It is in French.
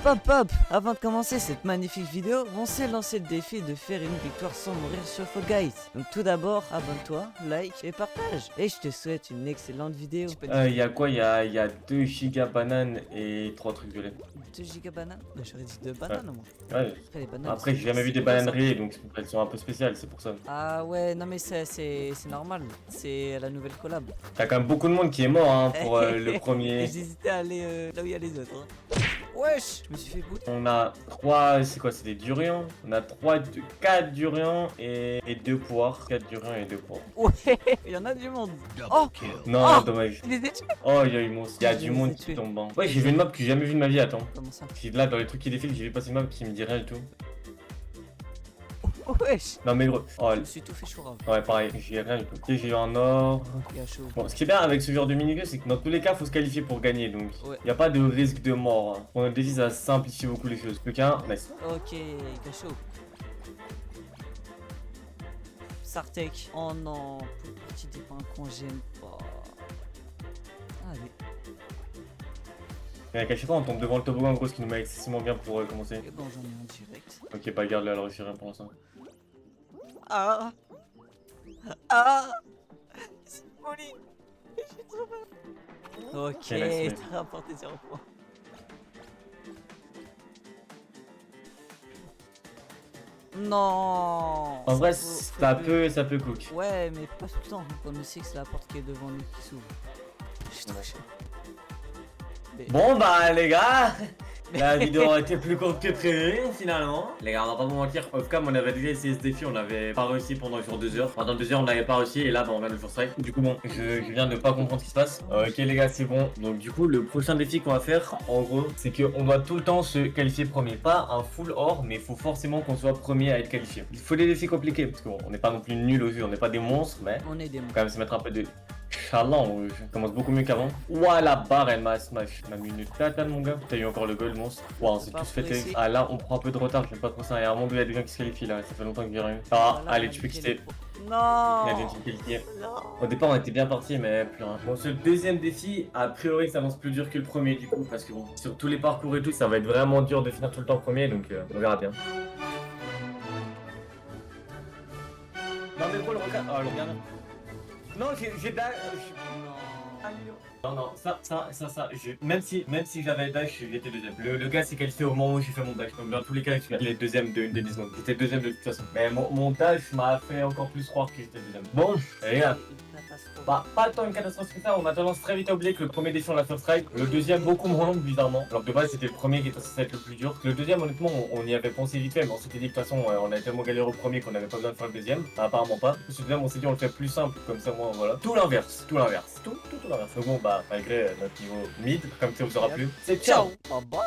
Hop. Avant de commencer cette magnifique vidéo, on s'est lancé le défi de faire une victoire sans mourir sur Fall Guys. Donc tout d'abord, abonne-toi, like et partage. Et je te souhaite une excellente vidéo. Il y a quoi? Il y a 2 giga bananes et 3 trucs violets. 2 giga bananes? Bah, j'aurais dit 2 bananes au moins. Ouais. Après, les bananes, Après, j'ai jamais vu des c'est quoi, ça? bananeries, donc elles sont un peu spéciales, c'est pour ça. Ah ouais, non mais c'est normal. C'est la nouvelle collab. T'as quand même beaucoup de monde qui est mort hein, pour le Et premier. j'hésitais à aller là où il y a les autres. Hein. Wesh, je me suis fait bouler. On a 3, c'est quoi? C'est des durians. On a 4 durians et 2 poires. 4 durians et 2 poires. Ouais, il y en a du monde. Oh, Non, Oh dommage. il les a tués. Oh, il y a eu monstre. Il y a Je du les ai monde tués. qui tombe. Hein. Ouais, j'ai vu une map que j'ai jamais vue de ma vie, attends. Comment ça? Si là, dans les trucs qui défilent, j'ai vu passer une map qui me dit rien du tout. Oh, wesh. Non, mais gros. Oh, Je me suis tout fait chourave. ouais, pareil, j'ai rien du tout. Ok, j'ai eu un or. Il y a chaud. Bon, ce qui est bien avec ce genre de mini-jeu, c'est que dans tous les cas, faut se qualifier pour gagner, donc Ouais. y a pas de risque de mort. Hein. Pour notre défi, ça simplifie beaucoup les choses. Plus qu'un, nice. Ok, il y a chaud. Sartek. Oh non, pour le petit dépend qu'on j'aime pas. Allez. Mais à chaque fois, on tombe devant le toboggan, gros, ce qui nous met excessivement bien pour commencer. Et bon, j'en ai un direct. Ok, bah garde-le, elle réussit rien pour l'instant. Ah c'est poli. Je suis trop mal. Ok, nice. t'as rapporté 0 points. Non. En vrai, Faut ça que- peut cook. Ouais, mais pas tout le temps. On sait que c'est la porte qui est devant nous qui s'ouvre. Je suis trop chaud. Mais- Bon bah les gars, la vidéo a été plus courte que prévu finalement. Les gars, on va pas vous mentir, off-cam on avait déjà essayé ce défi, on n'avait pas réussi pendant genre 2 heures. Pendant 2 heures on n'avait pas réussi et là bah, on vient de le first strike. Du coup bon, je viens de pas comprendre ce qui se passe. Ok les gars, c'est bon. Donc du coup le prochain défi qu'on va faire en gros, c'est qu'on doit tout le temps se qualifier premier. Pas un full or, mais il faut forcément qu'on soit premier à être qualifié. Il faut des défis compliqués parce qu'on n'est pas non plus nuls au jeu, on n'est pas des monstres, mais On est des faut quand même se mettre un peu de challenge. Je commence beaucoup mieux qu'avant. Ouah, la barre elle m'a smash. On a mis une tatane mon gars. T'as eu encore le goal monstre. Ouah, on s'est tous fait Pas Ah là on prend un peu de retard, j'aime pas trop ça. Il y a un monde où il y a des gens qui se qualifient là, ça fait longtemps que j'ai rien eu. Ah, Voilà, allez on a tu peux niqué quitter. les- Il y Non. a des gens qui se qualifient. Non. Au départ on était bien parti mais plus rien. Bon ce deuxième défi, a priori ça avance plus dur que le premier du coup. Parce que bon, sur tous les parcours et tout, ça va être vraiment dur de finir tout le temps premier, donc on verra bien. Non mais gros le regard. Oh le regard. Non j'ai dash. Non, même si j'avais dash, j'étais deuxième. Le gars s'est qualifié au moment où j'ai fait mon dash. Donc dans tous les cas, il est deuxième de une des 10 secondes. J'étais deuxième de toute façon. Mais mon dash m'a fait encore plus croire que j'étais deuxième. Bon, les gars. Bah, pas tant une catastrophe que ça, on a tendance très vite à oublier que le premier défi on l'a first strike, le deuxième beaucoup moins bizarrement. Alors de base c'était le premier qui était censé être le plus dur. Le deuxième honnêtement on y avait pensé vite fait, mais on s'était dit de toute façon on avait tellement galéré au premier qu'on avait pas besoin de faire le deuxième. Bah, apparemment pas. Ce deuxième on s'est dit on le fait plus simple, comme ça moi voilà. Tout l'inverse. Tout l'inverse. Tout l'inverse. Donc bon bah malgré notre niveau mid, comme ça vous aura plu. C'est ciao. Bye bye.